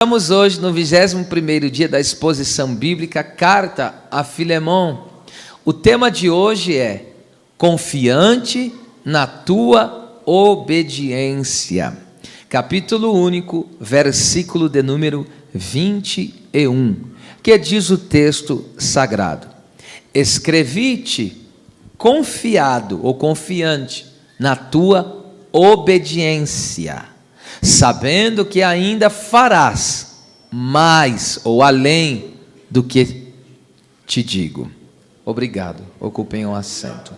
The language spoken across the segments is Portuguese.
Estamos hoje no 21º dia da exposição bíblica, Carta a Filemon. O tema de hoje é Confiante na tua obediência. Capítulo único, versículo de número 21, que diz o texto sagrado: Escrevi-te confiado ou confiante na tua obediência, sabendo que ainda farás mais ou além do que te digo. Obrigado, ocupem um assento.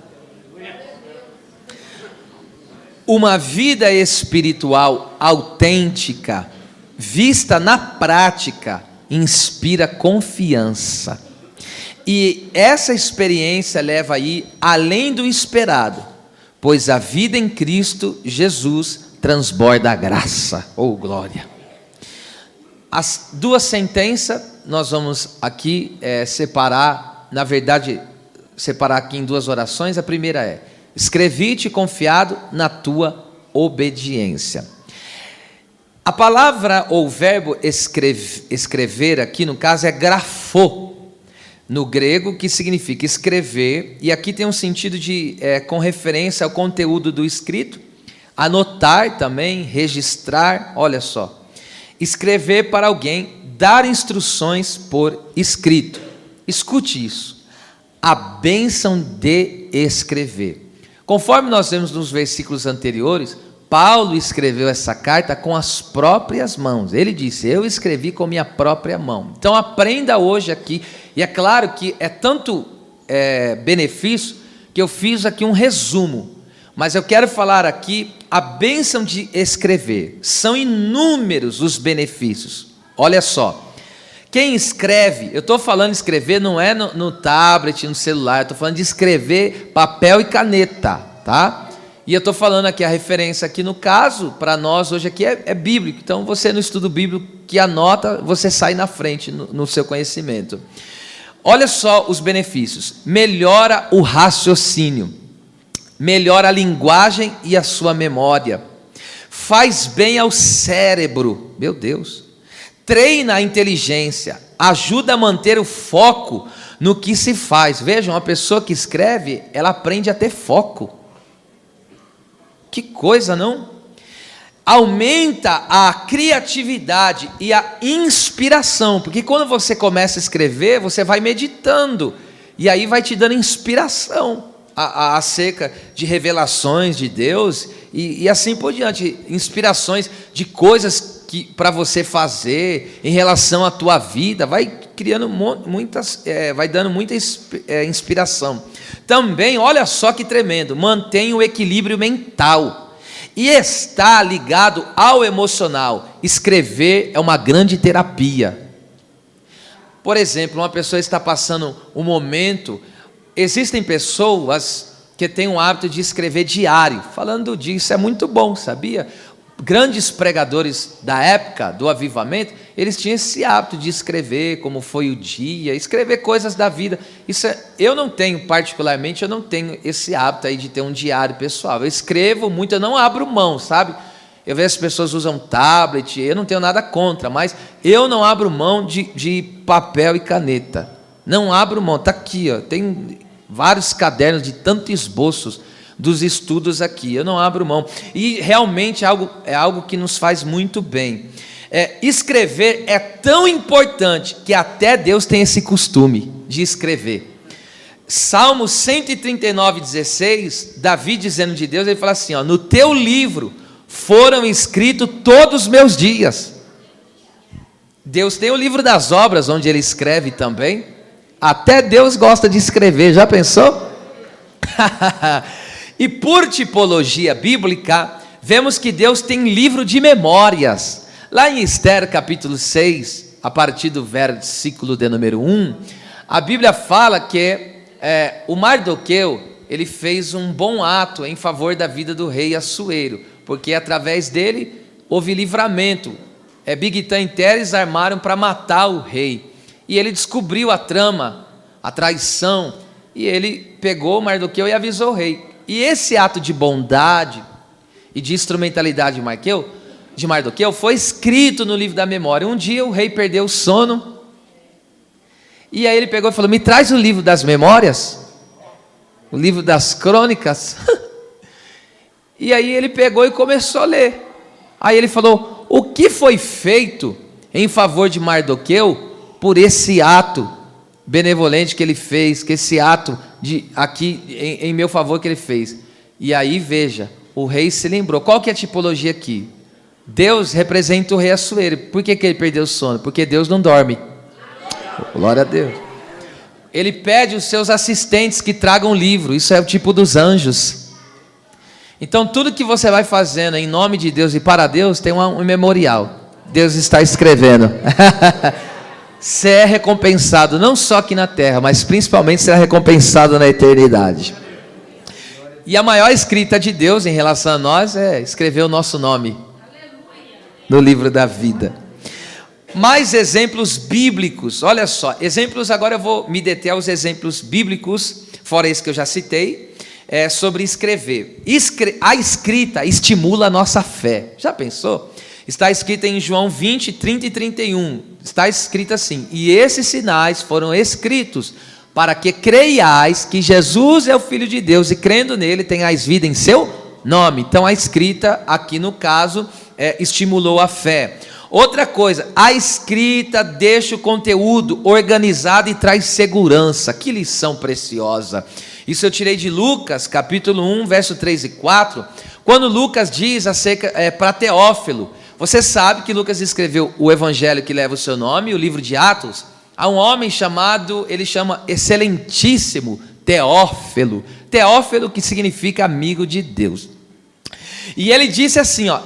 Uma vida espiritual autêntica, vista na prática, inspira confiança. E essa experiência leva aí além do esperado, pois a vida em Cristo Jesus transborda a graça, ou glória. As duas sentenças nós vamos aqui separar, na verdade, separar aqui em duas orações. A primeira é: escrevi-te confiado na tua obediência. A palavra ou verbo escrever aqui no caso é grafô, no grego, que significa escrever, e aqui tem um sentido de com referência ao conteúdo do escrito. Anotar também, registrar, olha só. Escrever para alguém, dar instruções por escrito. Escute isso. A bênção de escrever. Conforme nós vemos nos versículos anteriores, Paulo escreveu essa carta com as próprias mãos. Ele disse: eu escrevi com minha própria mão. Então aprenda hoje aqui. E é claro que é tanto benefício que eu fiz aqui um resumo. Mas eu quero falar aqui a bênção de escrever. São inúmeros os benefícios. Olha só. Quem escreve, eu estou falando escrever não é no tablet, no celular. Eu estou falando de escrever papel e caneta, tá? E eu estou falando aqui a referência aqui no caso, para nós hoje aqui é bíblico. Então você no estudo bíblico que anota, você sai na frente no seu conhecimento. Olha só os benefícios. Melhora o raciocínio. Melhora a linguagem e a sua memória, faz bem ao cérebro, meu Deus, treina a inteligência, ajuda a manter o foco no que se faz. Vejam, uma pessoa que escreve, ela aprende a ter foco. Que coisa, não? Aumenta a criatividade e a inspiração, porque quando você começa a escrever, você vai meditando, e aí vai te dando inspiração acerca de revelações de Deus e assim por diante, inspirações de coisas que para você fazer em relação à tua vida, vai criando muitas, vai dando muita inspiração. Também, olha só que tremendo, mantém o equilíbrio mental e está ligado ao emocional. Escrever é uma grande terapia. Por exemplo, uma pessoa está passando um momento. Existem pessoas que têm o hábito de escrever diário. Falando disso, é muito bom, sabia? Grandes pregadores da época do avivamento, eles tinham esse hábito de escrever como foi o dia, escrever coisas da vida. Eu não tenho, particularmente, eu não tenho esse hábito aí de ter um diário pessoal. Eu escrevo muito, eu não abro mão, sabe? Eu vejo as pessoas usam tablet, eu não tenho nada contra, mas eu não abro mão de papel e caneta. Não abro mão, está aqui, ó, tem vários cadernos de tantos esboços dos estudos aqui, eu não abro mão, e realmente é algo que nos faz muito bem. Escrever é tão importante que até Deus tem esse costume de escrever. Salmo 139:16, Davi dizendo de Deus, ele fala assim, ó, no teu livro foram escritos todos os meus dias. Deus tem o livro das obras, onde ele escreve também. Até Deus gosta de escrever, já pensou? E por tipologia bíblica, vemos que Deus tem livro de memórias. Lá em Esther capítulo 6, a partir do versículo de número 1, a Bíblia fala que o Mardoqueu, ele fez um bom ato em favor da vida do rei Assuero, porque através dele houve livramento. Bigtã e Teres armaram para matar o rei. E ele descobriu a trama, a traição, e ele pegou Mardoqueu e avisou o rei. E esse ato de bondade e de instrumentalidade de de Mardoqueu foi escrito no livro da memória. Um dia o rei perdeu o sono, e aí ele pegou e falou: me traz o livro das memórias, o livro das crônicas. E aí ele pegou e começou a ler. Aí ele falou: o que foi feito em favor de Mardoqueu por esse ato benevolente que ele fez, que esse ato aqui em meu favor que ele fez? E aí veja, o rei se lembrou. Qual que é a tipologia aqui? Deus representa o rei Assuero. Por que ele perdeu o sono? Porque Deus não dorme. Glória a Deus. Ele pede os seus assistentes que tragam livro. Isso é o tipo dos anjos. Então tudo que você vai fazendo em nome de Deus e para Deus tem um memorial. Deus está escrevendo. Você é recompensado não só aqui na terra, mas principalmente será recompensado na eternidade. E a maior escrita de Deus em relação a nós é escrever o nosso nome no livro da vida. Mais exemplos bíblicos, olha só, exemplos, agora eu vou me deter aos exemplos bíblicos, fora esse que eu já citei, sobre escrever. A escrita estimula a nossa fé. Já pensou? Está escrito em João 20, 30 e 31, está escrito assim: e esses sinais foram escritos para que creiais que Jesus é o Filho de Deus, e crendo nele tenhais vida em seu nome. Então a escrita aqui no caso estimulou a fé. Outra coisa, a escrita deixa o conteúdo organizado e traz segurança. Que lição preciosa. Isso eu tirei de Lucas, capítulo 1, verso 3 e 4, quando Lucas diz para Teófilo. Você sabe que Lucas escreveu o evangelho que leva o seu nome, o livro de Atos, a um homem chamado, ele chama excelentíssimo Teófilo. Teófilo, que significa amigo de Deus. E ele disse assim, ó,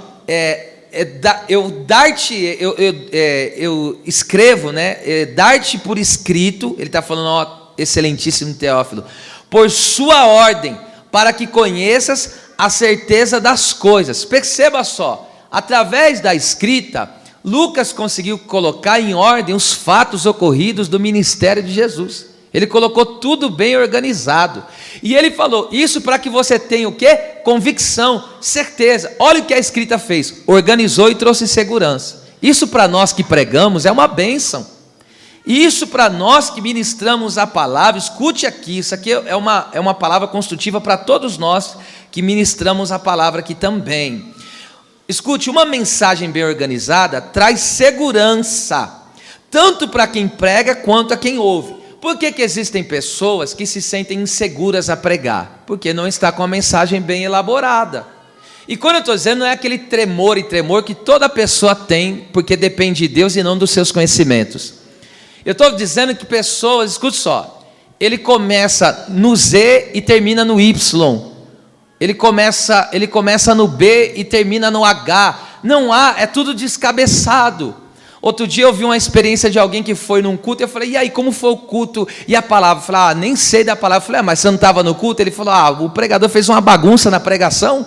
eu escrevo, né, dar-te por escrito, ele está falando, ó, excelentíssimo Teófilo, por sua ordem, para que conheças a certeza das coisas. Perceba só, através da escrita, Lucas conseguiu colocar em ordem os fatos ocorridos do ministério de Jesus. Ele colocou tudo bem organizado. E ele falou, isso para que você tenha o quê? Convicção, certeza. Olha o que a escrita fez, organizou e trouxe segurança. Isso para nós que pregamos é uma bênção. Isso para nós que ministramos a palavra, escute aqui, isso aqui é uma palavra construtiva para todos nós que ministramos a palavra aqui também. Escute, uma mensagem bem organizada traz segurança, tanto para quem prega quanto a quem ouve. Por que existem pessoas que se sentem inseguras a pregar? Porque não está com a mensagem bem elaborada. E quando eu estou dizendo, não é aquele tremor que toda pessoa tem, porque depende de Deus e não dos seus conhecimentos. Eu estou dizendo que pessoas, escute só, ele começa no Z e termina no Y. Ele começa no B e termina no H. Não há, é tudo descabeçado. Outro dia eu vi uma experiência de alguém que foi num culto, eu falei, e aí, como foi o culto? E a palavra? Eu falei, nem sei da palavra. Eu falei, mas você não estava no culto? Ele falou, o pregador fez uma bagunça na pregação.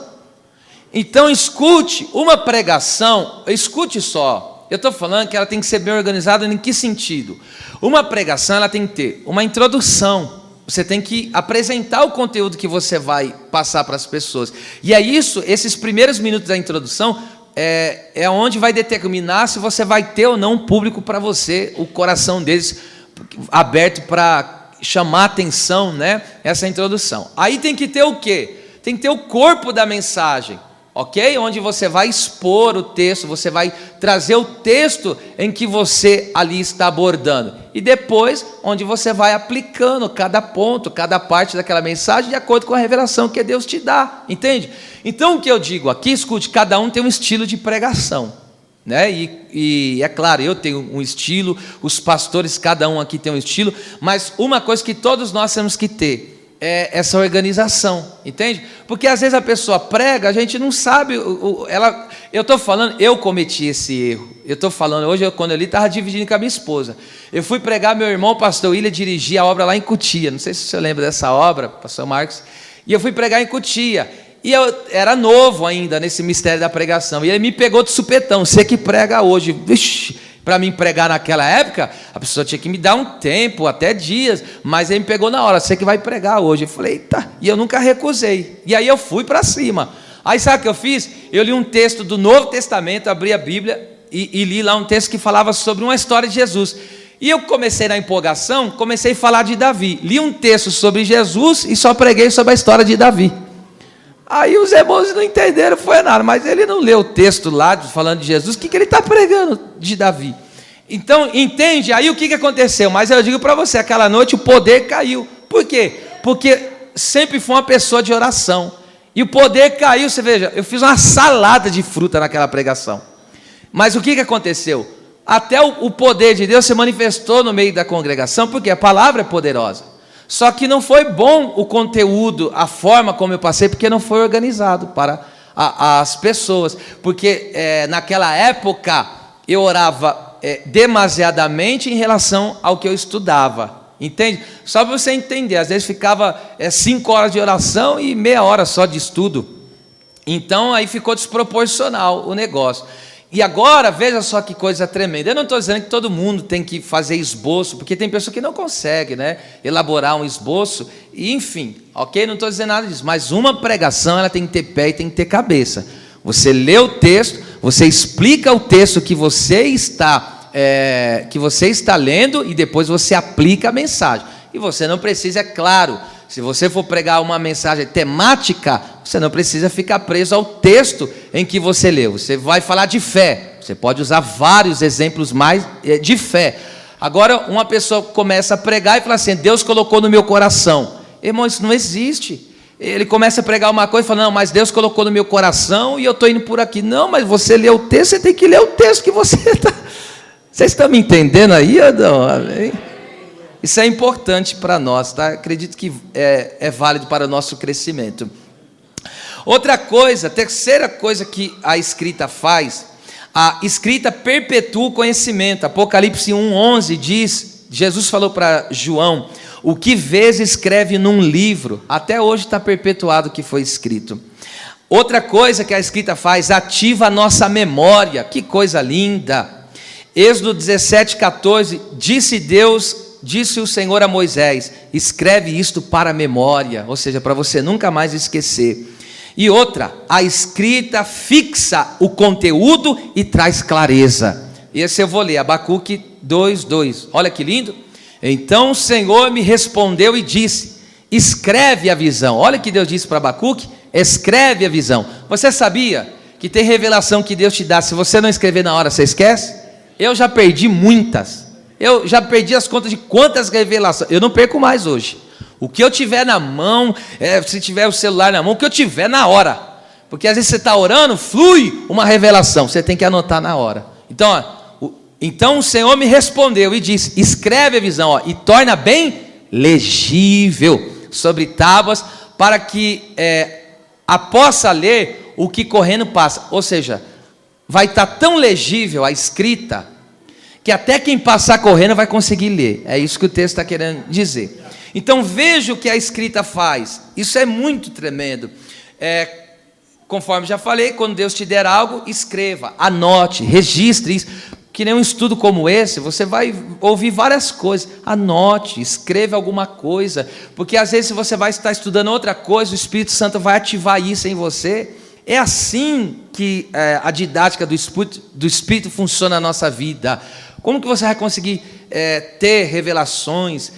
Então escute, uma pregação, escute só, eu estou falando que ela tem que ser bem organizada. Em que sentido? Uma pregação, ela tem que ter uma introdução. Você tem que apresentar o conteúdo que você vai passar para as pessoas. E é isso, esses primeiros minutos da introdução, é onde vai determinar se você vai ter ou não um público para você, o coração deles aberto para chamar atenção, né? Essa introdução. Aí tem que ter o quê? Tem que ter o corpo da mensagem. Ok? Onde você vai expor o texto, você vai trazer o texto em que você ali está abordando. E depois, onde você vai aplicando cada ponto, cada parte daquela mensagem, de acordo com a revelação que Deus te dá. Entende? Então, o que eu digo aqui, escute, cada um tem um estilo de pregação. Né? E é claro, eu tenho um estilo, os pastores, cada um aqui tem um estilo, mas uma coisa que todos nós temos que ter, essa organização, entende? Porque às vezes a pessoa prega, a gente não sabe, eu estou falando, eu cometi esse erro, eu estou falando, hoje quando eu li, estava dividindo com a minha esposa, eu fui pregar, meu irmão, pastor William, dirigia a obra lá em Cotia, não sei se você lembra dessa obra, pastor Marcos, e eu fui pregar em Cotia, e eu era novo ainda nesse mistério da pregação, e ele me pegou de supetão, você que prega hoje, vixi, para mim pregar naquela época, a pessoa tinha que me dar um tempo, até dias, mas ele me pegou na hora, você que vai pregar hoje. Eu falei, eita, e eu nunca recusei. E aí eu fui para cima. Aí sabe o que eu fiz? Eu li um texto do Novo Testamento, abri a Bíblia e li lá um texto que falava sobre uma história de Jesus. E eu comecei na empolgação, comecei a falar de Davi. Li um texto sobre Jesus e só preguei sobre a história de Davi. Aí os irmãos não entenderam, foi nada, mas ele não leu o texto lá falando de Jesus, o que ele está pregando de Davi? Então, entende? Aí o que aconteceu? Mas eu digo para você, aquela noite o poder caiu. Por quê? Porque sempre foi uma pessoa de oração. E o poder caiu, você veja, eu fiz uma salada de fruta naquela pregação. Mas o que aconteceu? Até o poder de Deus se manifestou no meio da congregação, porque a palavra é poderosa. Só que não foi bom o conteúdo, a forma como eu passei, porque não foi organizado para as pessoas. Porque naquela época eu orava demasiadamente em relação ao que eu estudava. Entende? Só para você entender, às vezes ficava 5 horas de oração e meia hora só de estudo. Então aí ficou desproporcional o negócio. E agora, veja só que coisa tremenda. Eu não estou dizendo que todo mundo tem que fazer esboço, porque tem pessoa que não consegue, né, elaborar um esboço, e, enfim, ok? Não estou dizendo nada disso, mas uma pregação ela tem que ter pé e tem que ter cabeça. Você lê o texto, você explica o texto que você está lendo e depois você aplica a mensagem. E você não precisa, é claro, se você for pregar uma mensagem temática, você não precisa ficar preso ao texto em que você leu. Você vai falar de fé, você pode usar vários exemplos mais de fé. Agora, uma pessoa começa a pregar e fala assim: Deus colocou no meu coração. Irmão, isso não existe. Ele começa a pregar uma coisa e fala: não, mas Deus colocou no meu coração e eu estou indo por aqui. Não, mas você lê o texto, você tem que ler o texto que você está... Vocês estão me entendendo aí ou não? Amém? Isso é importante para nós, tá? Acredito que é válido para o nosso crescimento. Outra coisa, terceira coisa que a escrita faz, a escrita perpetua o conhecimento. Apocalipse 1:11 diz, Jesus falou para João: o que vês escreve num livro. Até hoje está perpetuado o que foi escrito. Outra coisa que a escrita faz, ativa a nossa memória. Que coisa linda! Êxodo 17:14, disse o Senhor a Moisés: escreve isto para a memória, ou seja, para você nunca mais esquecer. E outra, a escrita fixa o conteúdo e traz clareza. Esse eu vou ler, Abacuque 2:2. Olha que lindo. Então o Senhor me respondeu e disse: escreve a visão. Olha o que Deus disse para Abacuque: escreve a visão. Você sabia que tem revelação que Deus te dá, se você não escrever na hora, você esquece? Eu já perdi muitas. Eu já perdi as contas de quantas revelações. Eu não perco mais hoje. O que eu tiver na mão, se tiver o celular na mão, o que eu tiver na hora. Porque às vezes você está orando, flui uma revelação, você tem que anotar na hora. Então o Senhor me respondeu e disse: escreve a visão, e torna bem legível sobre tábuas, para que a possa ler o que correndo passa. Ou seja, vai estar tão legível a escrita, que até quem passar correndo vai conseguir ler. É isso que o texto está querendo dizer. Então veja o que a escrita faz. Isso é muito tremendo. Conforme já falei, quando Deus te der algo, escreva, anote, registre isso. Que nem um estudo como esse, você vai ouvir várias coisas. Anote, escreva alguma coisa, porque às vezes você vai estar estudando outra coisa, o Espírito Santo vai ativar isso em você. É assim que a didática do Espírito funciona na nossa vida. Como que você vai conseguir ter revelações,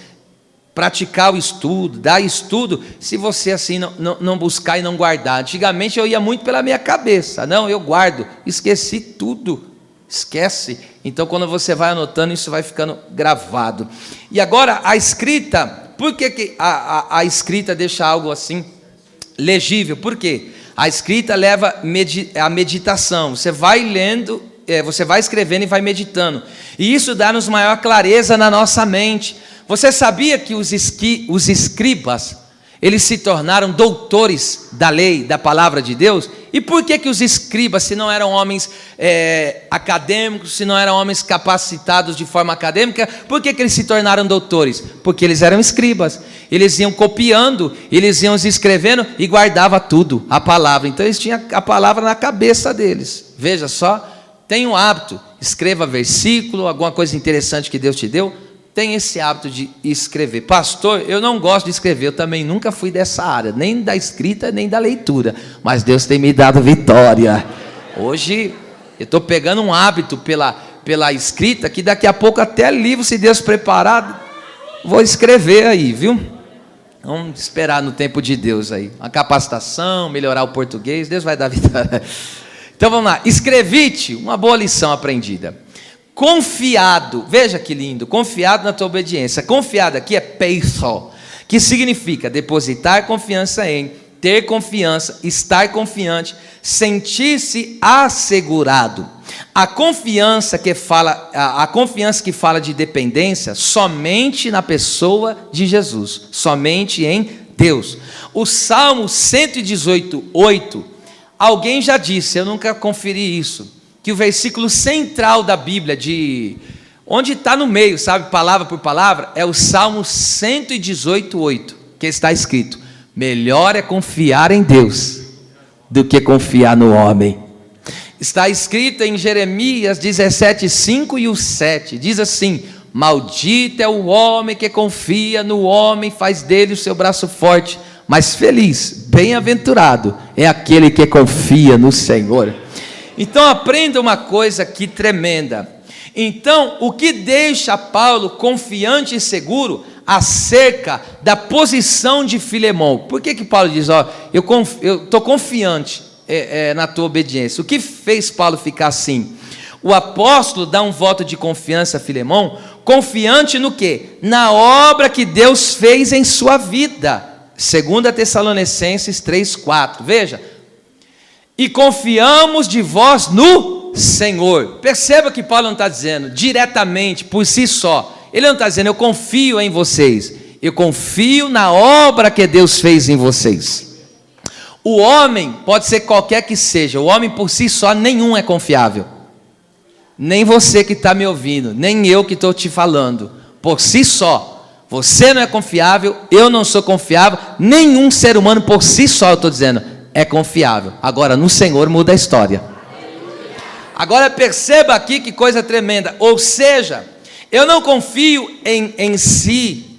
praticar o estudo, dar estudo, se você assim não buscar e não guardar? Antigamente eu ia muito pela minha cabeça. Não, eu guardo, esqueci tudo. Esquece. Então quando você vai anotando, isso vai ficando gravado. E agora a escrita, por que a escrita deixa algo assim legível? Por quê? A escrita leva a meditação. Você vai lendo, você vai escrevendo e vai meditando. E isso dá-nos maior clareza na nossa mente. Você sabia que os escribas, eles se tornaram doutores da lei, da palavra de Deus? E por que os escribas, se não eram homens acadêmicos, se não eram homens capacitados de forma acadêmica, por que eles se tornaram doutores? Porque eles eram escribas. Eles iam copiando, eles iam escrevendo e guardavam tudo, a palavra. Então eles tinham a palavra na cabeça deles. Veja só, tenha um hábito, escreva versículo, alguma coisa interessante que Deus te deu, tem esse hábito de escrever. Pastor, eu não gosto de escrever, eu também nunca fui dessa área, nem da escrita, nem da leitura, mas Deus tem me dado vitória. Hoje, eu estou pegando um hábito pela escrita, que daqui a pouco até livro, se Deus preparar, vou escrever aí, viu? Vamos esperar no tempo de Deus aí, uma capacitação, melhorar o português, Deus vai dar vitória. Então vamos lá, escrevi-te, uma boa lição aprendida. Confiado, veja que lindo, confiado na tua obediência. Confiado aqui é peitho, que significa depositar confiança em, ter confiança, estar confiante, sentir-se assegurado. A confiança que fala de dependência somente na pessoa de Jesus, somente em Deus. O Salmo 118:8, alguém já disse, eu nunca conferi isso, que o versículo central da Bíblia, onde está no meio, sabe, palavra por palavra, é o Salmo 118:8, que está escrito: melhor é confiar em Deus do que confiar no homem. Está escrito em Jeremias 17:5 e o 7, diz assim: maldito é o homem que confia no homem, faz dele o seu braço forte, mas feliz, bem-aventurado é aquele que confia no Senhor. Então aprenda uma coisa aqui tremenda. Então, o que deixa Paulo confiante e seguro acerca da posição de Filemão? Por que Paulo diz, eu estou confiante na tua obediência? O que fez Paulo ficar assim? O apóstolo dá um voto de confiança a Filemão, confiante no quê? Na obra que Deus fez em sua vida. 2 Tessalonicenses 3:4, veja. E confiamos de vós no Senhor. Perceba que Paulo não está dizendo diretamente, por si só. Ele não está dizendo, eu confio em vocês. Eu confio na obra que Deus fez em vocês. O homem, pode ser qualquer que seja, o homem por si só, nenhum é confiável. Nem você que está me ouvindo, nem eu que estou te falando. Por si só, você não é confiável, eu não sou confiável, nenhum ser humano por si só, eu estou dizendo, é confiável. Agora no Senhor muda a história. Agora perceba aqui que coisa tremenda. Ou seja, eu não confio em si,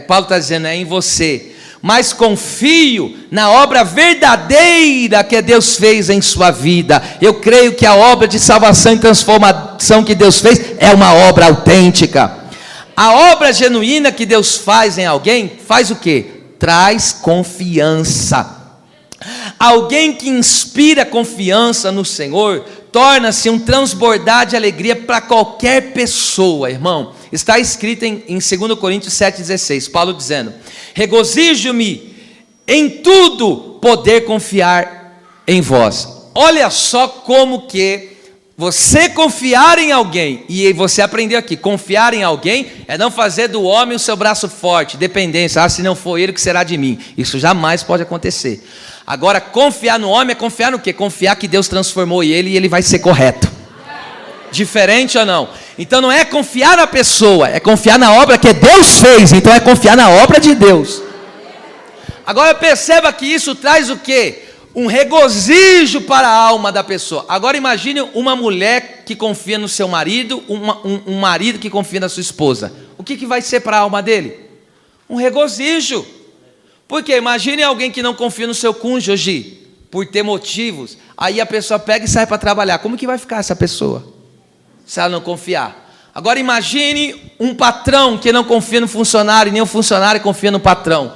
Paulo está dizendo, em você, mas confio na obra verdadeira que Deus fez em sua vida. Eu creio que a obra de salvação e transformação que Deus fez é uma obra autêntica. A obra genuína que Deus faz em alguém, faz o quê? Traz confiança. Alguém que inspira confiança no Senhor, torna-se um transbordar de alegria para qualquer pessoa, irmão. Está escrito em 2 Coríntios 7,16, Paulo dizendo, regozijo-me em tudo poder confiar em vós. Olha só como que você confiar em alguém, e você aprendeu aqui, confiar em alguém é não fazer do homem o seu braço forte, dependência, se não for ele, o que será de mim? Isso jamais pode acontecer. Agora, confiar no homem é confiar no quê? Confiar que Deus transformou ele e ele vai ser correto. Diferente ou não? Então não é confiar na pessoa, é confiar na obra que Deus fez, então é confiar na obra de Deus. Agora perceba que isso traz o quê? Um regozijo para a alma da pessoa. Agora imagine uma mulher que confia no seu marido, um marido que confia na sua esposa. O que vai ser para a alma dele? Um regozijo. Porque imagine alguém que não confia no seu cônjuge, por ter motivos, aí a pessoa pega e sai para trabalhar. Como que vai ficar essa pessoa, se ela não confiar? Agora imagine um patrão que não confia no funcionário, e nem o funcionário confia no patrão.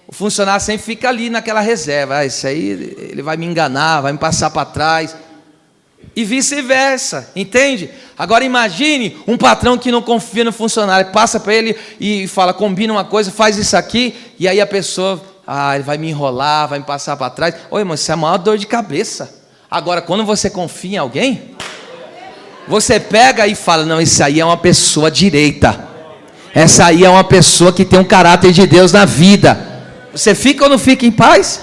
O funcionário sempre fica ali naquela reserva, isso aí ele vai me enganar, vai me passar para trás, e vice-versa, entende? Agora imagine um patrão que não confia no funcionário, passa para ele e fala, combina uma coisa, faz isso aqui, e aí a pessoa, ele vai me enrolar, vai me passar para trás. Oi, irmão, isso é a maior dor de cabeça. Agora, quando você confia em alguém, você pega e fala, não, isso aí é uma pessoa direita, essa aí é uma pessoa que tem um caráter de Deus na vida. Você fica ou não fica em paz?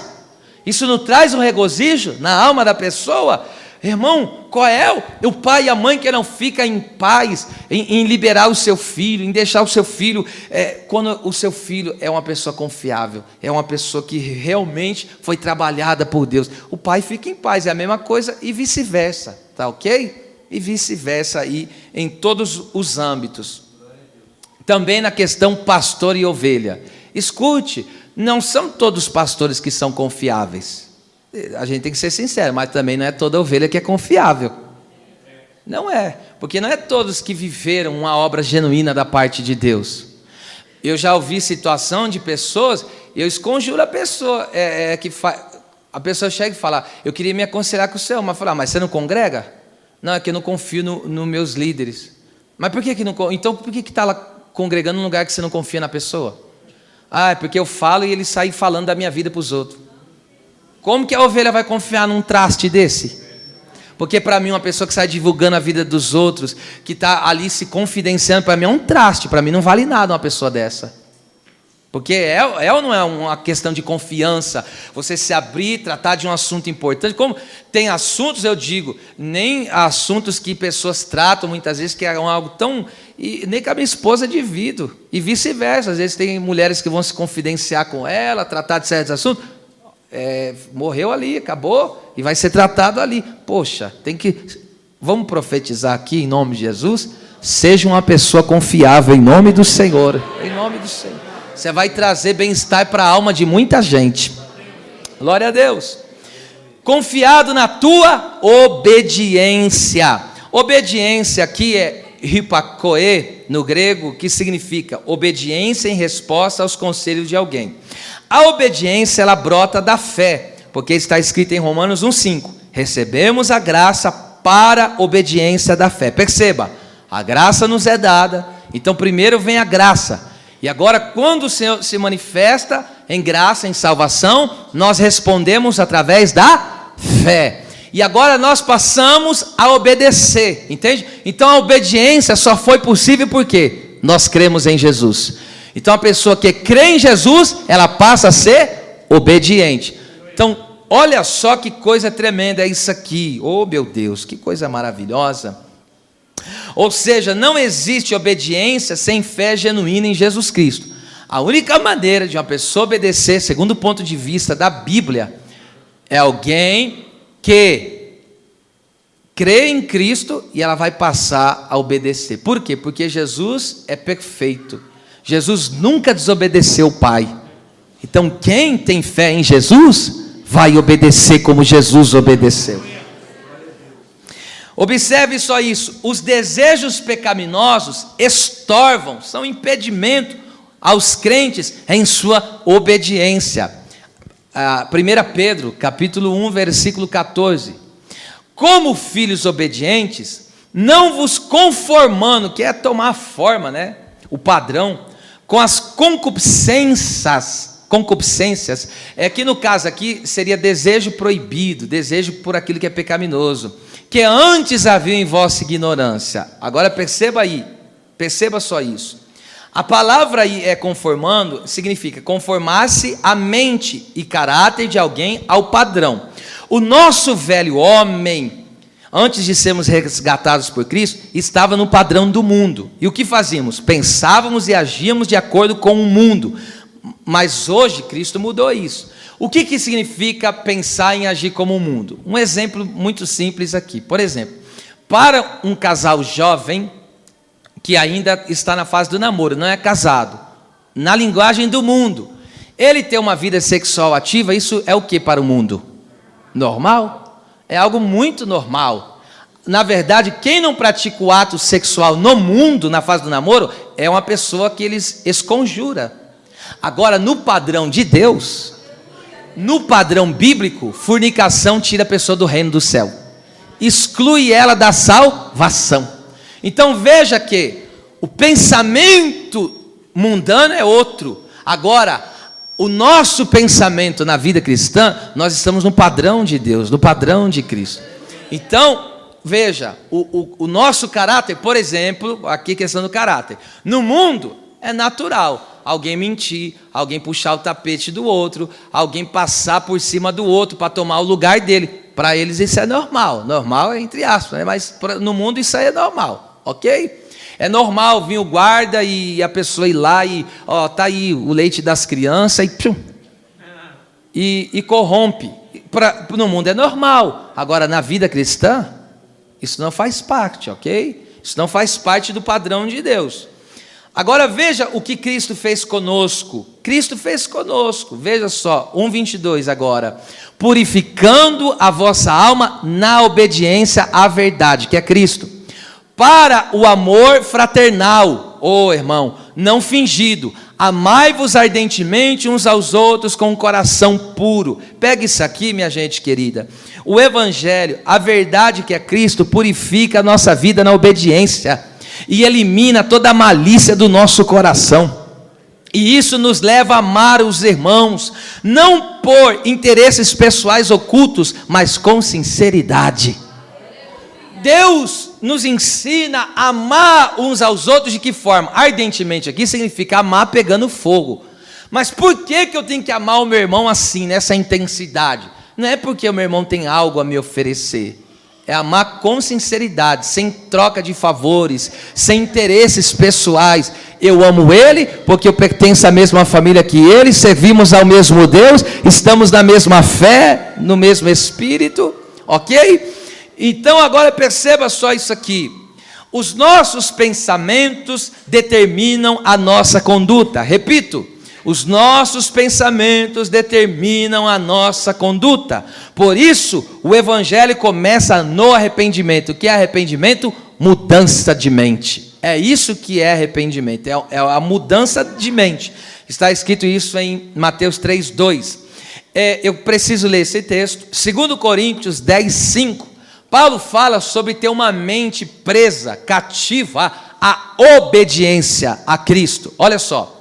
Isso não traz um regozijo na alma da pessoa? Irmão, qual é o pai e a mãe que não fica em paz em liberar o seu filho, em deixar o seu filho, quando o seu filho é uma pessoa confiável, é uma pessoa que realmente foi trabalhada por Deus, o pai fica em paz, é a mesma coisa e vice-versa, tá ok? E vice-versa aí em todos os âmbitos. Também na questão pastor e ovelha. Escute, não são todos pastores que são confiáveis. A gente tem que ser sincero, mas também não é toda ovelha que é confiável. Não é, porque não é todos que viveram uma obra genuína da parte de Deus. Eu já ouvi situação de pessoas, eu esconjuro a pessoa, a pessoa chega e fala, eu queria me aconselhar com o Senhor, mas fala, mas você não congrega? Não, é que eu não confio nos meus líderes. Mas por que não? Então por que está lá congregando num lugar que você não confia na pessoa? Ah, é porque eu falo e ele sai falando da minha vida para os outros. Como que a ovelha vai confiar num traste desse? Porque para mim uma pessoa que sai divulgando a vida dos outros, que está ali se confidenciando, para mim é um traste, para mim não vale nada uma pessoa dessa. Porque é ou não é uma questão de confiança, você se abrir, tratar de um assunto importante, como tem assuntos, eu digo, nem assuntos que pessoas tratam muitas vezes, que é algo tão, e nem que a minha esposa divido, e vice-versa, às vezes tem mulheres que vão se confidenciar com ela, tratar de certos assuntos, morreu ali, acabou, e vai ser tratado ali. Poxa, vamos profetizar aqui em nome de Jesus, seja uma pessoa confiável em nome do Senhor, em nome do Senhor. Você vai trazer bem-estar para a alma de muita gente. Glória a Deus. Confiado na tua obediência. Obediência aqui é hypakoe no grego, que significa obediência em resposta aos conselhos de alguém. A obediência, ela brota da fé, porque está escrito em Romanos 1,5. Recebemos a graça para a obediência da fé. Perceba, a graça nos é dada, então primeiro vem a graça. E agora, quando o Senhor se manifesta em graça, em salvação, nós respondemos através da fé. E agora nós passamos a obedecer, entende? Então a obediência só foi possível porque nós cremos em Jesus. Então a pessoa que crê em Jesus, ela passa a ser obediente. Então, olha só que coisa tremenda é isso aqui. Oh meu Deus, que coisa maravilhosa. Ou seja, não existe obediência sem fé genuína em Jesus Cristo. A única maneira de uma pessoa obedecer, segundo o ponto de vista da Bíblia, é alguém que crê em Cristo e ela vai passar a obedecer. Por quê? Porque Jesus é perfeito. Jesus nunca desobedeceu o Pai. Então quem tem fé em Jesus vai obedecer como Jesus obedeceu. Observe só isso, os desejos pecaminosos estorvam, são impedimento aos crentes em sua obediência. 1 Pedro, capítulo 1, versículo 14. Como filhos obedientes, não vos conformando, que é tomar a forma, né? O padrão, com as concupiscências, que no caso aqui seria desejo proibido, desejo por aquilo que é pecaminoso, que antes havia em vossa ignorância. Agora perceba só isso. A palavra aí conformando, significa conformar-se a mente e caráter de alguém ao padrão. O nosso velho homem, antes de sermos resgatados por Cristo, estava no padrão do mundo. E o que fazíamos? Pensávamos e agíamos de acordo com o mundo. Mas hoje Cristo mudou isso. O que significa pensar em agir como o mundo? Um exemplo muito simples aqui. Por exemplo, para um casal jovem que ainda está na fase do namoro, não é casado, na linguagem do mundo, ele ter uma vida sexual ativa, isso é o que para o mundo? Normal? É algo muito normal. Na verdade, quem não pratica o ato sexual no mundo, na fase do namoro, é uma pessoa que eles esconjura. Agora, no padrão de Deus, no padrão bíblico, fornicação tira a pessoa do reino do céu, exclui ela da salvação. Então veja que o pensamento mundano é outro. Agora, o nosso pensamento na vida cristã, nós estamos no padrão de Deus, no padrão de Cristo. Então, veja, o nosso caráter, por exemplo, aqui questão do caráter, no mundo é natural. Alguém mentir, alguém puxar o tapete do outro, alguém passar por cima do outro para tomar o lugar dele. Para eles isso é normal. Normal é entre aspas, né? Mas no mundo isso aí é normal, ok? É normal vir o guarda e a pessoa ir lá e, tá aí o leite das crianças e corrompe. No mundo é normal. Agora na vida cristã, isso não faz parte, ok? Isso não faz parte do padrão de Deus. Agora veja o que Cristo fez conosco. Cristo fez conosco, veja só, 1:22 agora. Purificando a vossa alma na obediência à verdade, que é Cristo, para o amor fraternal, irmão, não fingido. Amai-vos ardentemente uns aos outros com um coração puro. Pega isso aqui, minha gente querida. O Evangelho, a verdade que é Cristo, purifica a nossa vida na obediência e elimina toda a malícia do nosso coração. E isso nos leva a amar os irmãos, não por interesses pessoais ocultos, mas com sinceridade. Deus nos ensina a amar uns aos outros de que forma? Ardentemente aqui significa amar pegando fogo. Mas por que eu tenho que amar o meu irmão assim, nessa intensidade? Não é porque o meu irmão tem algo a me oferecer. É amar com sinceridade, sem troca de favores, sem interesses pessoais. Eu amo ele porque eu pertenço à mesma família que ele, servimos ao mesmo Deus, estamos na mesma fé, no mesmo Espírito, ok? Então agora perceba só isso aqui. Os nossos pensamentos determinam a nossa conduta. Repito. Os nossos pensamentos determinam a nossa conduta. Por isso, o Evangelho começa no arrependimento. O que é arrependimento? Mudança de mente. É isso que é arrependimento, é a mudança de mente. Está escrito isso em Mateus 3:2. Eu preciso ler esse texto. 2 Coríntios 10:5. Paulo fala sobre ter uma mente presa, cativa à obediência a Cristo. Olha só.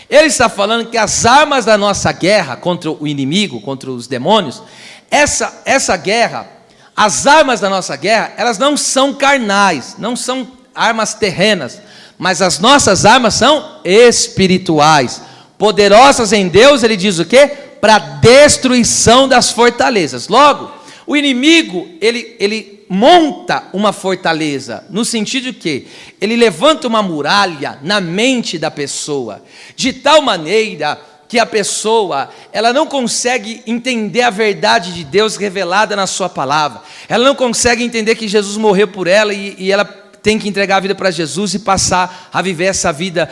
Ele está falando que as armas da nossa guerra contra o inimigo, contra os demônios, essa guerra, as armas da nossa guerra, elas não são carnais, não são armas terrenas, mas as nossas armas são espirituais, poderosas em Deus, ele diz o quê? Para destruição das fortalezas. Logo, o inimigo, ele monta uma fortaleza, no sentido que ele levanta uma muralha na mente da pessoa, de tal maneira que a pessoa, ela não consegue entender a verdade de Deus revelada na sua palavra, ela não consegue entender que Jesus morreu por ela e ela tem que entregar a vida para Jesus e passar a viver essa vida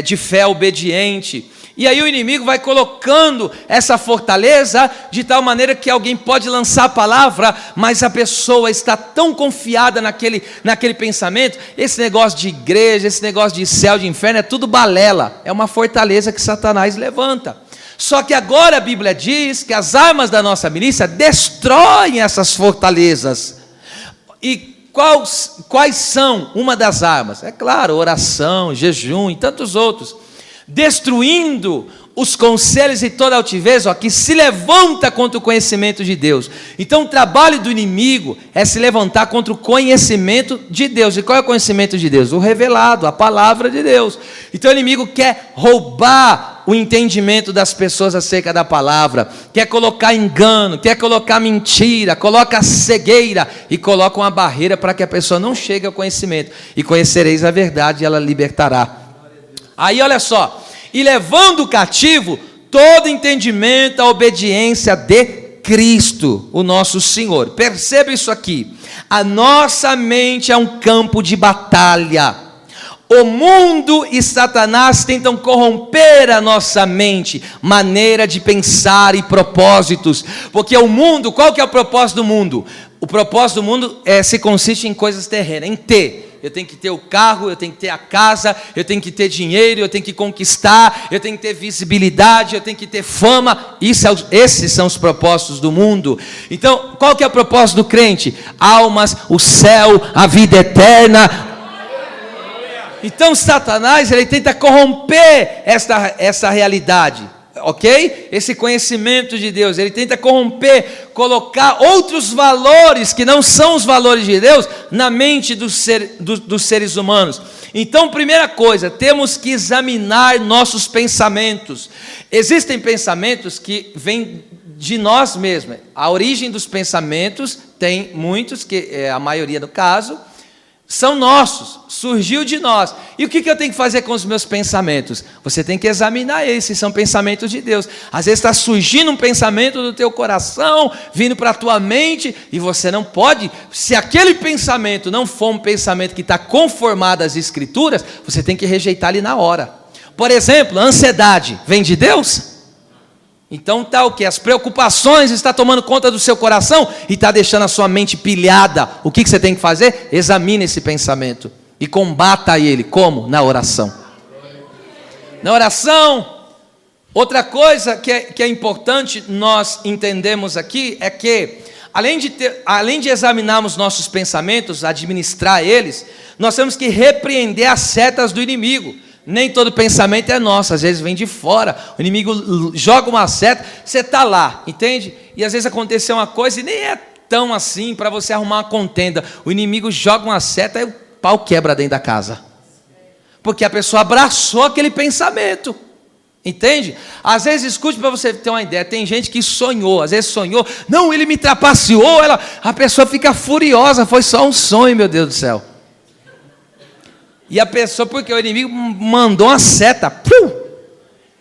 de fé obediente. E aí o inimigo vai colocando essa fortaleza de tal maneira que alguém pode lançar a palavra, mas a pessoa está tão confiada naquele pensamento. Esse negócio de igreja, esse negócio de céu, de inferno, é tudo balela. É uma fortaleza que Satanás levanta. Só que agora a Bíblia diz que as armas da nossa milícia destroem essas fortalezas. E quais são uma das armas? É claro, oração, jejum e tantos outros. Destruindo os conselhos e toda altivez, que se levanta contra o conhecimento de Deus. Então o trabalho do inimigo é se levantar contra o conhecimento de Deus. E qual é o conhecimento de Deus? O revelado, a palavra de Deus. Então o inimigo quer roubar o entendimento das pessoas acerca da palavra, quer colocar engano, quer colocar mentira, coloca cegueira e coloca uma barreira para que a pessoa não chegue ao conhecimento. E conhecereis a verdade e ela libertará. Aí olha só, e levando cativo todo entendimento à obediência de Cristo, o nosso Senhor. Perceba isso aqui, a nossa mente é um campo de batalha. O mundo e Satanás tentam corromper a nossa mente, maneira de pensar e propósitos, porque o mundo, qual que é o propósito do mundo? O propósito do mundo se consiste em coisas terrenas, em ter. Eu tenho que ter o carro, eu tenho que ter a casa, eu tenho que ter dinheiro, eu tenho que conquistar, eu tenho que ter visibilidade, eu tenho que ter fama. Esses são os propósitos do mundo. Então, qual que é o propósito do crente? Almas, o céu, a vida eterna. Então, Satanás, ele tenta corromper essa realidade. Ok? Esse conhecimento de Deus, ele tenta corromper, colocar outros valores que não são os valores de Deus na mente dos seres humanos. Então, primeira coisa, temos que examinar nossos pensamentos. Existem pensamentos que vêm de nós mesmos. A origem dos pensamentos tem muitos, que é a maioria do caso, são nossos, surgiu de nós. E o que eu tenho que fazer com os meus pensamentos? Você tem que examinar eles, se são pensamentos de Deus. Às vezes está surgindo um pensamento do teu coração, vindo para a tua mente, e você não pode, se aquele pensamento não for um pensamento que está conformado às Escrituras, você tem que rejeitar ele na hora. Por exemplo, a ansiedade vem de Deus? Então está o que? As preocupações estão tomando conta do seu coração e está deixando a sua mente pilhada. O que você tem que fazer? Examine esse pensamento e combata ele. Como? Na oração. Na oração. Outra coisa que é importante nós entendemos aqui é que, além de examinarmos nossos pensamentos, administrar eles, nós temos que repreender as setas do inimigo. Nem todo pensamento é nosso, às vezes vem de fora, o inimigo joga uma seta, você está lá, entende? E às vezes aconteceu uma coisa e nem é tão assim para você arrumar uma contenda, o inimigo joga uma seta e o pau quebra dentro da casa, porque a pessoa abraçou aquele pensamento, entende? Às vezes, escute para você ter uma ideia, tem gente que sonhou, às vezes sonhou, não, ele me trapaceou, a pessoa fica furiosa, foi só um sonho, meu Deus do céu. E a pessoa, porque o inimigo mandou uma seta,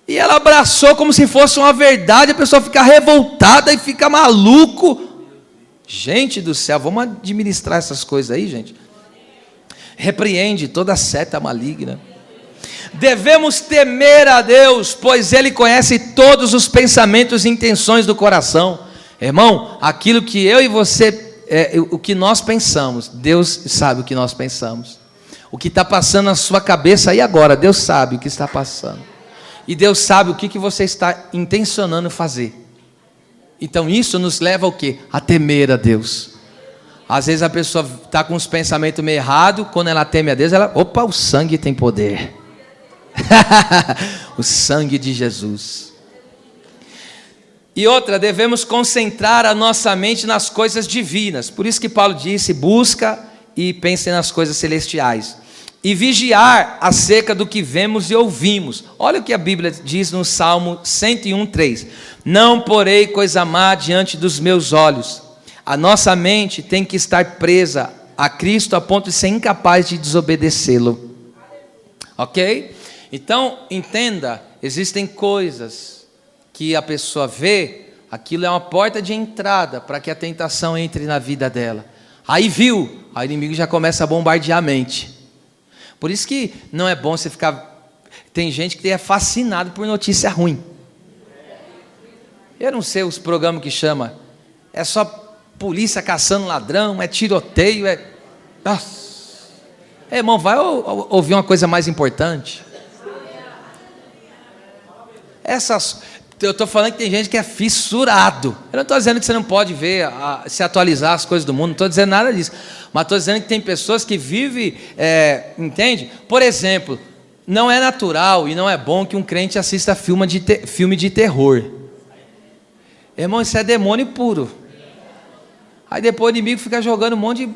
e ela abraçou como se fosse uma verdade, a pessoa fica revoltada e fica maluco. Gente do céu, vamos administrar essas coisas aí, gente. Repreende toda seta maligna. Devemos temer a Deus, pois Ele conhece todos os pensamentos e intenções do coração. Irmão, aquilo que eu e você, o que nós pensamos, Deus sabe o que nós pensamos. O que está passando na sua cabeça aí agora, Deus sabe o que está passando. E Deus sabe o que você está intencionando fazer. Então isso nos leva ao quê? A temer a Deus. Às vezes a pessoa está com os pensamentos meio errados, quando ela teme a Deus, opa, o sangue tem poder. O sangue de Jesus. E outra, devemos concentrar a nossa mente nas coisas divinas. Por isso que Paulo disse, busca e pense nas coisas celestiais. E vigiar acerca do que vemos e ouvimos. Olha o que a Bíblia diz no Salmo 101:3. Não porei coisa má diante dos meus olhos. A nossa mente tem que estar presa a Cristo a ponto de ser incapaz de desobedecê-lo. Ok? Então, entenda, existem coisas que a pessoa vê, aquilo é uma porta de entrada para que a tentação entre na vida dela. Aí viu, aí o inimigo já começa a bombardear a mente. Por isso que não é bom você ficar... Tem gente que é fascinado por notícia ruim. Eu não sei os programas que chama. É só polícia caçando ladrão, é tiroteio, Nossa. Irmão, vai ouvir uma coisa mais importante. Eu estou falando que tem gente que é fissurado. Eu não estou dizendo que você não pode ver, se atualizar as coisas do mundo, não estou dizendo nada disso. Mas estou dizendo que tem pessoas que vivem, entende? Por exemplo, não é natural e não é bom que um crente assista filme de terror. Irmão, isso é demônio puro. Aí depois o inimigo fica jogando um monte de...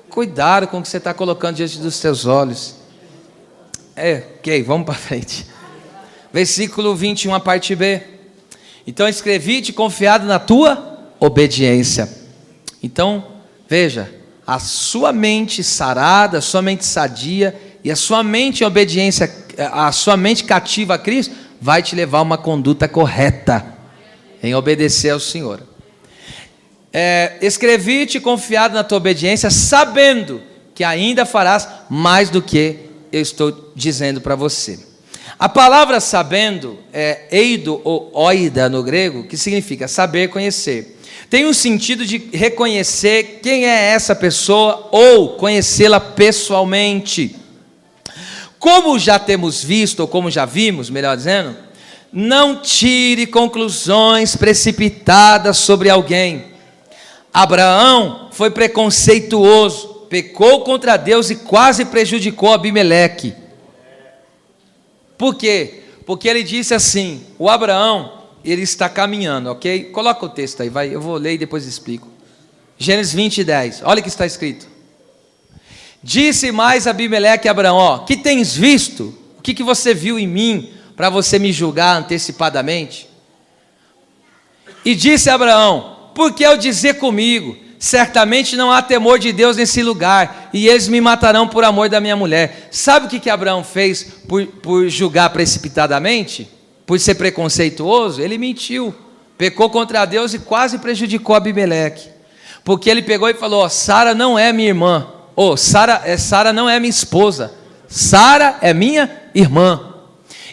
Cuidado com o que você está colocando diante dos seus olhos. Ok, vamos para frente. Versículo 21, a parte B. Então escrevi-te confiado na tua obediência. Então, veja, a sua mente sarada, a sua mente sadia e a sua mente em obediência, a sua mente cativa a Cristo, vai te levar a uma conduta correta em obedecer ao Senhor. Escrevi-te confiado na tua obediência, sabendo que ainda farás mais do que eu estou dizendo para você. A palavra sabendo é eido ou oida no grego, que significa saber, conhecer. Tem um sentido de reconhecer quem é essa pessoa ou conhecê-la pessoalmente. Como já temos visto, ou como já vimos, melhor dizendo, não tire conclusões precipitadas sobre alguém. Abraão foi preconceituoso, pecou contra Deus e quase prejudicou Abimeleque. Por quê? Porque ele disse assim, o Abraão, ele está caminhando, ok? Coloca o texto aí, vai, eu vou ler e depois explico. Gênesis 20:10, olha o que está escrito. Disse mais Abimeleque a Abraão, que tens visto? O que você viu em mim, para você me julgar antecipadamente? E disse Abraão, por que ao dizer comigo, certamente não há temor de Deus nesse lugar, e eles me matarão por amor da minha mulher. Sabe o que Abraão fez por julgar precipitadamente? Por ser preconceituoso? Ele mentiu, pecou contra Deus e quase prejudicou Abimeleque, porque ele pegou e falou: Sara não é minha irmã, Sara não é minha esposa, Sara é minha irmã.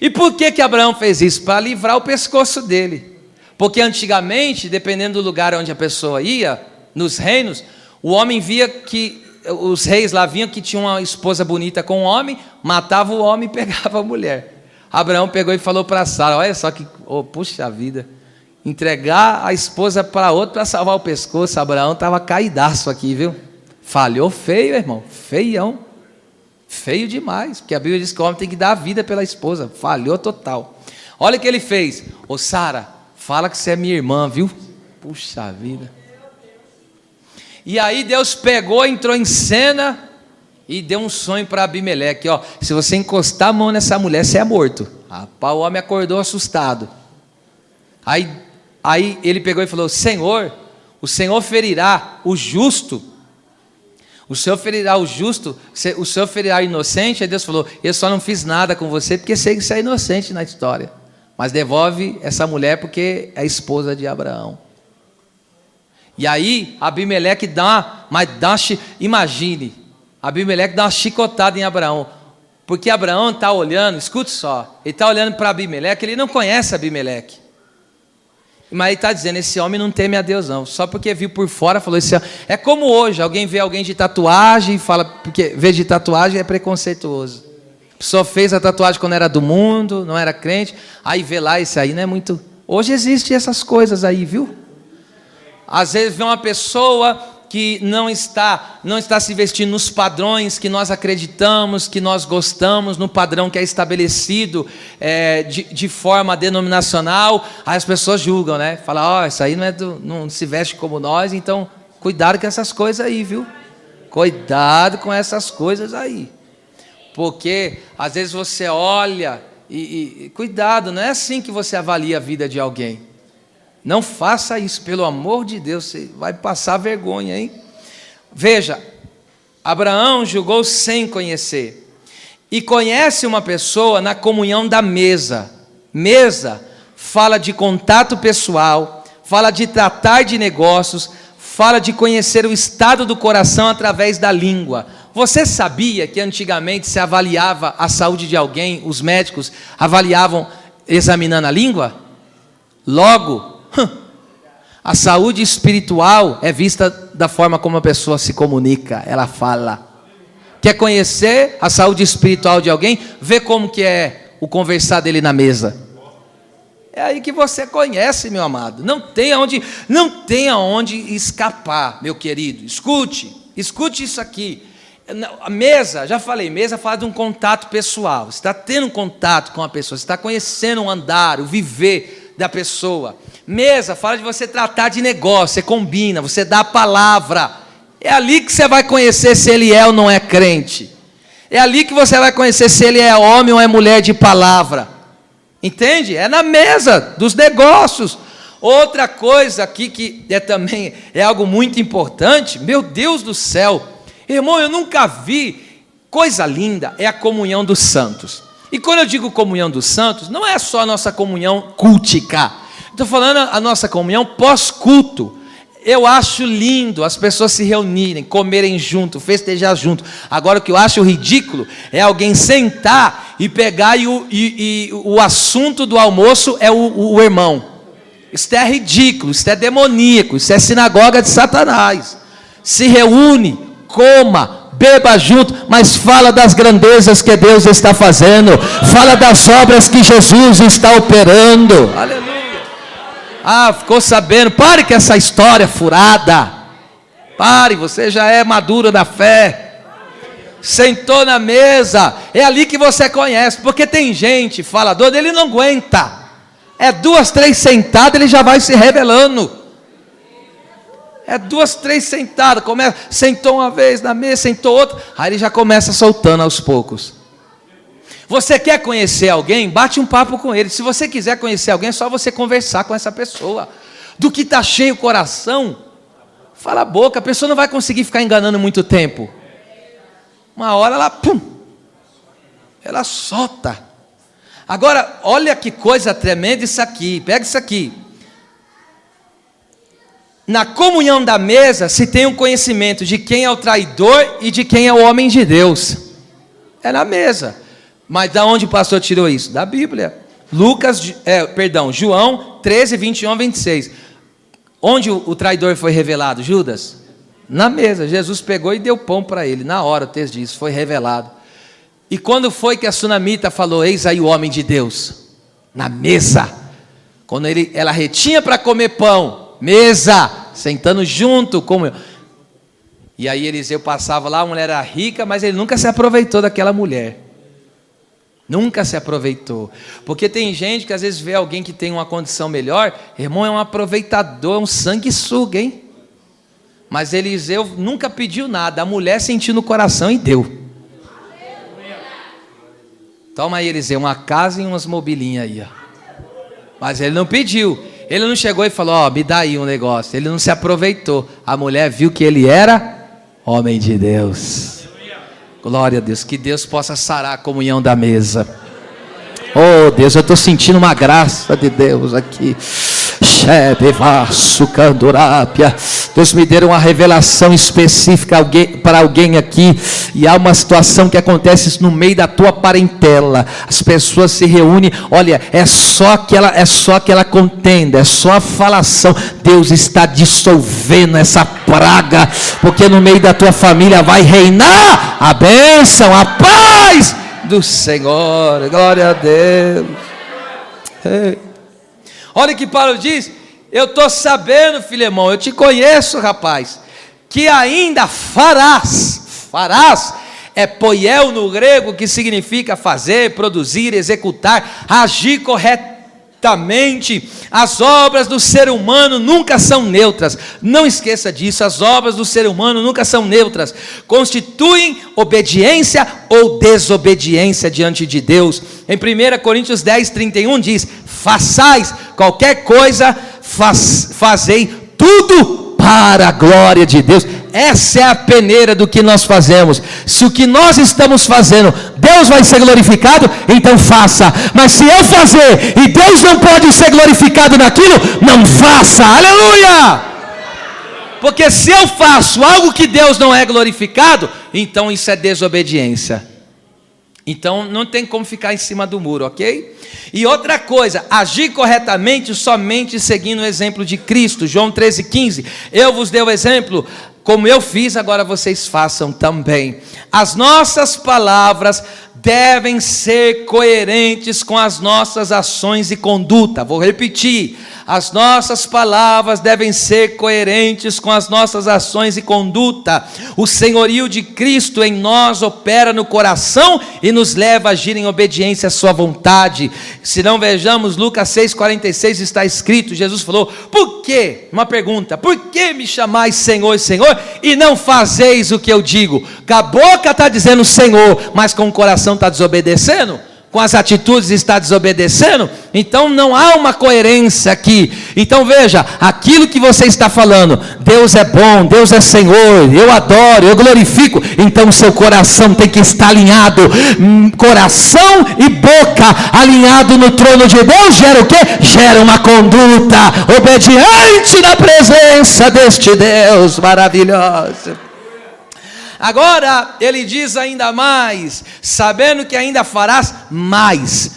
E por que Abraão fez isso? Para livrar o pescoço dele, porque antigamente, dependendo do lugar onde a pessoa ia, nos reinos, o homem via que, os reis lá viam que tinha uma esposa bonita com um homem, matava o homem e pegava a mulher. Abraão pegou e falou para Sara: olha só que, puxa vida, entregar a esposa para outro para salvar o pescoço. Abraão estava caidaço aqui, viu? Falhou feio, irmão, feião, feio demais, porque a Bíblia diz que o homem tem que dar a vida pela esposa. Falhou total. Olha o que ele fez: Sara, fala que você é minha irmã, viu? Puxa vida. E aí Deus pegou, entrou em cena e deu um sonho para Abimeleque: se você encostar a mão nessa mulher, você é morto. Rapaz, o homem acordou assustado. Aí ele pegou e falou: Senhor, o Senhor ferirá o justo, o Senhor ferirá o justo, o Senhor ferirá o inocente. Aí Deus falou: eu só não fiz nada com você porque sei que você é inocente na história, mas devolve essa mulher porque é esposa de Abraão. E aí Abimeleque imagine, Abimeleque dá uma chicotada em Abraão, porque Abraão está olhando, escute só, ele está olhando para Abimeleque, ele não conhece Abimeleque, mas ele está dizendo: esse homem não teme a Deus não, só porque viu por fora, falou assim. É como hoje, alguém vê alguém de tatuagem e fala, porque vê de tatuagem é preconceituoso. A pessoa fez a tatuagem quando era do mundo, não era crente, aí vê lá, isso aí não é muito. Hoje existem essas coisas aí, viu? Às vezes vê uma pessoa que não está se vestindo nos padrões que nós acreditamos, que nós gostamos, no padrão que é estabelecido de forma denominacional. Aí as pessoas julgam, né? Falam: isso aí não se veste como nós, então cuidado com essas coisas aí, viu? Cuidado com essas coisas aí, porque às vezes você olha e cuidado, não é assim que você avalia a vida de alguém. Não faça isso, pelo amor de Deus, você vai passar vergonha, hein? Veja, Abraão julgou sem conhecer, e conhece uma pessoa na comunhão da mesa. Mesa fala de contato pessoal, fala de tratar de negócios, fala de conhecer o estado do coração através da língua. Você sabia que antigamente se avaliava a saúde de alguém, os médicos avaliavam examinando a língua? Logo, a saúde espiritual é vista da forma como a pessoa se comunica, ela fala. Quer conhecer a saúde espiritual de alguém? Vê como que é o conversar dele na mesa. É aí que você conhece, meu amado. Não tem aonde escapar, meu querido. Escute isso aqui. A mesa, já falei, mesa fala de um contato pessoal. Você está tendo um contato com a pessoa, você está conhecendo o andar, o viver da pessoa. Mesa fala de você tratar de negócio, você combina, você dá a palavra. É ali que você vai conhecer se ele é ou não é crente. É ali que você vai conhecer se ele é homem ou é mulher de palavra. Entende? É na mesa dos negócios. Outra coisa aqui que também é algo muito importante, meu Deus do céu, irmão, eu nunca vi coisa linda, é a comunhão dos santos. E quando eu digo comunhão dos santos, não é só a nossa comunhão cultica, estou falando a nossa comunhão pós-culto. Eu acho lindo as pessoas se reunirem, comerem junto, festejar junto. Agora o que eu acho ridículo é alguém sentar e pegar e o assunto do almoço é o irmão. Isso é ridículo, isso é demoníaco, isso é sinagoga de Satanás. Se reúne, coma, beba junto, mas fala das grandezas que Deus está fazendo, fala das obras que Jesus está operando. Aleluia. Ficou sabendo? Pare com essa história furada. Pare, você já é maduro da fé. Sentou na mesa, é ali que você conhece, porque tem gente, falador, ele não aguenta. É 2, 3 sentadas, ele já vai se revelando. É 2, 3 sentadas, sentou uma vez na mesa, sentou outra, aí ele já começa soltando aos poucos. Você quer conhecer alguém? Bate um papo com ele. Se você quiser conhecer alguém, é só você conversar com essa pessoa. Do que está cheio o coração, Fala a boca, a pessoa não vai conseguir ficar enganando muito tempo. Uma hora ela, pum, ela solta. Agora, olha que coisa tremenda isso aqui, pega isso aqui. Na comunhão da mesa se tem um conhecimento de quem é o traidor e de quem é o homem de Deus. É na mesa. Mas da onde o pastor tirou isso? Da Bíblia. João 13, 21, 26. Onde o traidor foi revelado? Judas? Na mesa. Jesus pegou e deu pão para ele. Na hora o texto diz, foi revelado. E quando foi que a sunamita falou, eis aí o homem de Deus? Na mesa. Quando ela retinha para comer pão, mesa, sentando junto com... E aí Eliseu passava lá, a mulher era rica, mas ele nunca se aproveitou daquela mulher. Nunca se aproveitou. Porque tem gente que às vezes vê alguém que tem uma condição melhor, irmão, é um aproveitador, é um sanguessuga, hein? Mas Eliseu nunca pediu nada, a mulher sentiu no coração e deu. Toma aí, Eliseu, uma casa e umas mobilinhas aí, ó. Mas ele não pediu. Ele não chegou e falou, ó, me dá aí um negócio. Ele não se aproveitou. A mulher viu que ele era homem de Deus. Glória a Deus. Que Deus possa sarar a comunhão da mesa. Oh Deus, eu estou sentindo uma graça de Deus aqui. Deus me deu uma revelação específica para alguém aqui. E há uma situação que acontece no meio da tua parentela. As pessoas se reúnem. Olha, é só aquela contenda, é só a falação. Deus está dissolvendo essa praga, porque no meio da tua família vai reinar a bênção, a paz do Senhor. Glória a Deus. Ei. Olha que Paulo diz, eu estou sabendo, Filemão, eu te conheço, rapaz, que ainda farás é poiel no grego, que significa fazer, produzir, executar, agir corretamente. As obras do ser humano nunca são neutras, não esqueça disso, as obras do ser humano nunca são neutras, constituem obediência ou desobediência diante de Deus. Em 1 Coríntios 10, 31 diz, façais qualquer coisa, fazei tudo para a glória de Deus. Essa é a peneira do que nós fazemos. Se o que nós estamos fazendo, Deus vai ser glorificado, então faça. Mas se eu fazer e Deus não pode ser glorificado naquilo, não faça. Aleluia! Porque se eu faço algo que Deus não é glorificado, então isso é desobediência. Então não tem como ficar em cima do muro, ok? E outra coisa, agir corretamente somente seguindo o exemplo de Cristo. João 13,15, eu vos dei o exemplo, como eu fiz, agora vocês façam também. As nossas palavras devem ser coerentes com as nossas ações e conduta. Vou repetir, as nossas palavras devem ser coerentes com as nossas ações e conduta. O senhorio de Cristo em nós opera no coração e nos leva a agir em obediência à sua vontade. Se não vejamos, Lucas 6,46 está escrito, Jesus falou, por que? Uma pergunta, por que me chamais Senhor, Senhor, e não fazeis o que eu digo? Com a boca está dizendo Senhor, mas com o coração está desobedecendo? Com as atitudes está desobedecendo? Então não há uma coerência aqui. Então veja, aquilo que você está falando, Deus é bom, Deus é Senhor, eu adoro, eu glorifico, então o seu coração tem que estar alinhado. Coração e boca alinhado no trono de Deus gera o quê? Gera uma conduta obediente na presença deste Deus maravilhoso. Agora ele diz ainda mais, sabendo que ainda farás mais,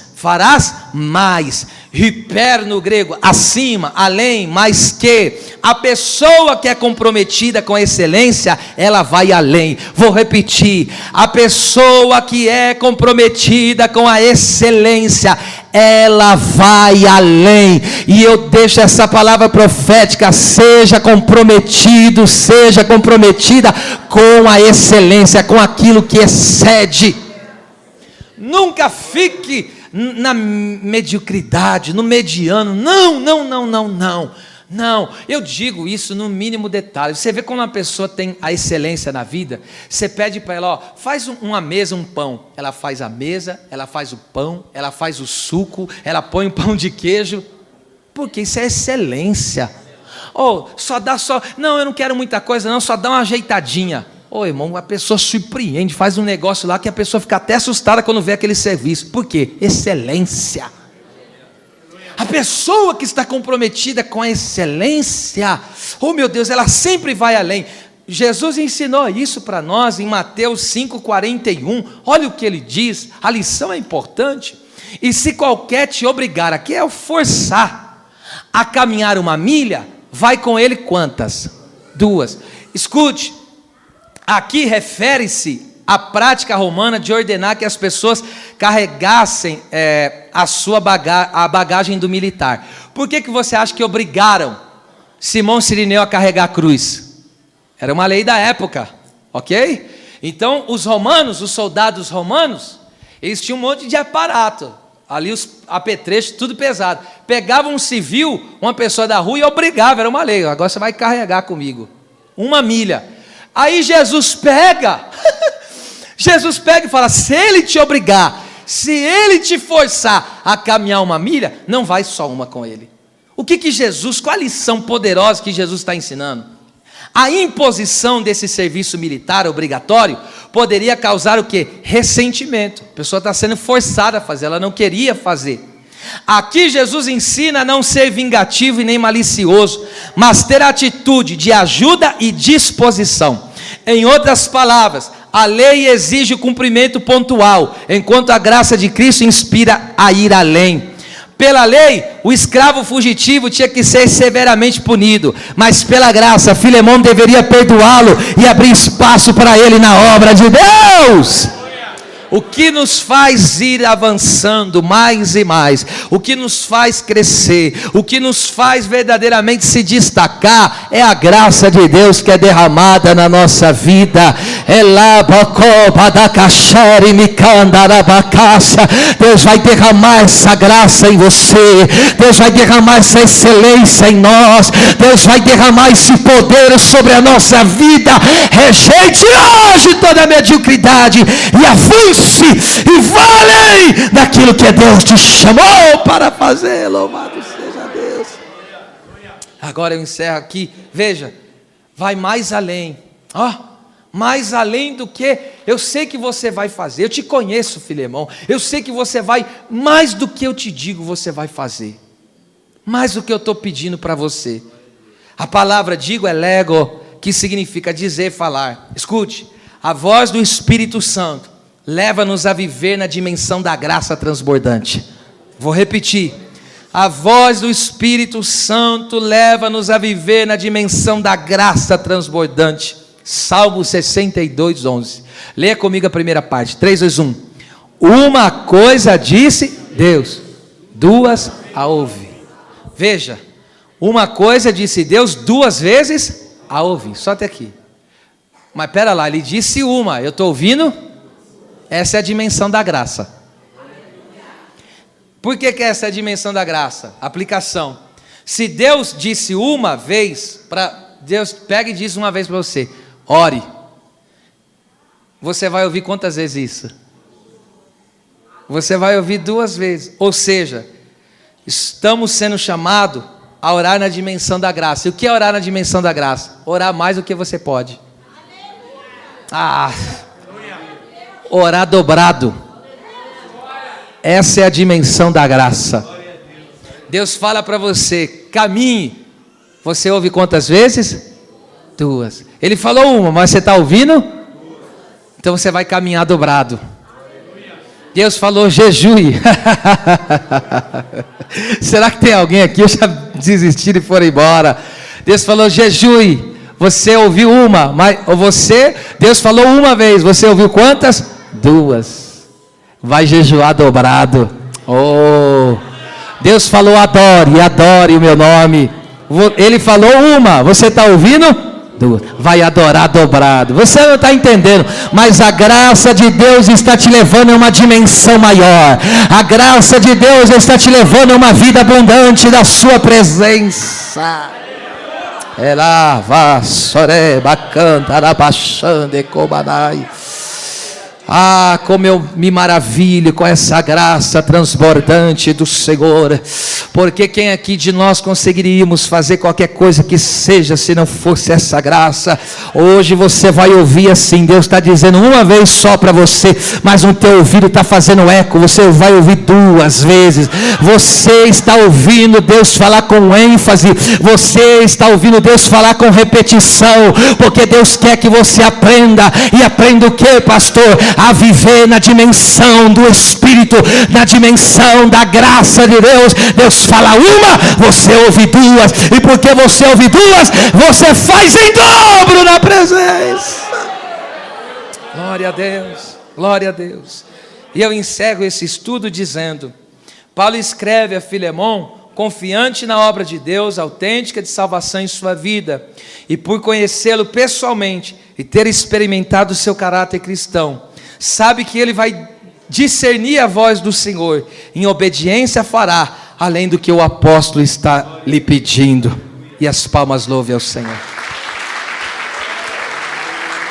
hiper no grego, acima, além, mais que. A pessoa que é comprometida com excelência, ela vai além. Vou repetir, a pessoa que é comprometida com a excelência, ela vai além. E eu deixo essa palavra profética, seja comprometido, seja comprometida com a excelência, com aquilo que excede. Nunca fique na mediocridade, no mediano. Não, eu digo isso no mínimo detalhe. Você vê quando uma pessoa tem a excelência na vida, você pede para ela, ó, faz uma mesa, um pão. Ela faz a mesa, ela faz o pão, ela faz o suco, ela põe o pão de queijo, porque isso é excelência. Ou só dá só, não, eu não quero muita coisa não, só dá uma ajeitadinha. Ô irmão, a pessoa surpreende, faz um negócio lá que a pessoa fica até assustada quando vê aquele serviço. Por quê? Excelência. A pessoa que está comprometida com a excelência, oh meu Deus, ela sempre vai além. Jesus ensinou isso para nós em Mateus 5,41. Olha o que ele diz, a lição é importante. E se qualquer te obrigar, aqui é o forçar, a caminhar uma milha, vai com ele quantas? 2. Escute, aqui refere-se à prática romana de ordenar que as pessoas carregassem a bagagem do militar. Por que você acha que obrigaram Simão Cirineu a carregar a cruz? Era uma lei da época, ok? Então os romanos, os soldados romanos, eles tinham um monte de aparato, ali os apetrechos, tudo pesado. Pegavam um civil, uma pessoa da rua e obrigava, era uma lei, agora você vai carregar comigo, 1 milha. Aí Jesus pega e fala, se ele te obrigar, se ele te forçar a caminhar 1 milha, não vai só uma com ele. O que Jesus, qual a lição poderosa que Jesus está ensinando? A imposição desse serviço militar obrigatório poderia causar o quê? Ressentimento. A pessoa está sendo forçada a fazer, ela não queria fazer. Aqui Jesus ensina a não ser vingativo e nem malicioso, mas ter atitude de ajuda e disposição. Em outras palavras, a lei exige o cumprimento pontual, enquanto a graça de Cristo inspira a ir além. Pela lei, o escravo fugitivo tinha que ser severamente punido, mas pela graça, Filemão deveria perdoá-lo e abrir espaço para ele na obra de Deus. O que nos faz ir avançando mais e mais, o que nos faz crescer, o que nos faz verdadeiramente se destacar, é a graça de Deus que é derramada na nossa vida. Deus vai derramar essa graça em você, Deus vai derramar essa excelência em nós, Deus vai derramar esse poder sobre a nossa vida. Rejeite hoje toda a mediocridade e avance e valem daquilo que Deus te chamou para fazer. Louvado seja Deus. Agora eu encerro aqui. Veja, vai mais além. Mais além do que eu sei que você vai fazer. Eu te conheço, Filemão. Eu sei que você vai mais do que eu te digo, você vai fazer. Mais do que eu estou pedindo para você. A palavra digo é lego, que significa dizer, falar. Escute, a voz do Espírito Santo leva-nos a viver na dimensão da graça transbordante. Vou repetir. A voz do Espírito Santo leva-nos a viver na dimensão da graça transbordante. Salmo 62, 11. Leia comigo a primeira parte. 3, 2, 1. Uma coisa disse Deus, 2 a ouvir. Veja, uma coisa disse Deus, 2 vezes a ouvir. Só até aqui. Mas espera lá, ele disse uma. Eu estou ouvindo? Essa é a dimensão da graça. Por que essa é a dimensão da graça? Aplicação. Se Deus disse uma vez, Deus pega e diz uma vez para você, ore. Você vai ouvir quantas vezes isso? Você vai ouvir 2 vezes. Ou seja, estamos sendo chamados a orar na dimensão da graça. E o que é orar na dimensão da graça? Orar mais do que você pode. Orar dobrado. Essa é a dimensão da graça. Deus fala para você, caminhe. Você ouve quantas vezes? 2. Ele falou uma, mas você está ouvindo? Então você vai caminhar dobrado. Deus falou jejue. Será que tem alguém aqui? Eu já desisti e foram embora. Deus falou jejue. Você ouviu uma, mas Deus falou uma vez. Você ouviu quantas? 2. Vai jejuar dobrado. Deus falou adore o meu nome. Ele falou uma, você está ouvindo? 2. Vai adorar dobrado. Você não está entendendo, mas a graça de Deus está te levando a uma dimensão maior. A graça de Deus está te levando a uma vida abundante da sua presença. Ah, como eu me maravilho com essa graça transbordante do Senhor, porque quem aqui de nós conseguiríamos fazer qualquer coisa que seja se não fosse essa graça? Hoje você vai ouvir assim, Deus está dizendo uma vez só para você, mas no teu ouvido está fazendo eco, você vai ouvir 2 vezes, você está ouvindo Deus falar com ênfase, você está ouvindo Deus falar com repetição, porque Deus quer que você aprenda, e aprenda o que, pastor? A viver na dimensão do Espírito, na dimensão da graça de Deus. Deus fala uma, você ouve 2, e porque você ouve 2, você faz em dobro na presença. Glória a Deus, glória a Deus. E eu encerro esse estudo dizendo, Paulo escreve a Filemon, confiante na obra de Deus autêntica de salvação em sua vida, e por conhecê-lo pessoalmente e ter experimentado o seu caráter cristão, sabe que ele vai discernir a voz do Senhor, em obediência fará, além do que o apóstolo está lhe pedindo. E as palmas louvem ao Senhor.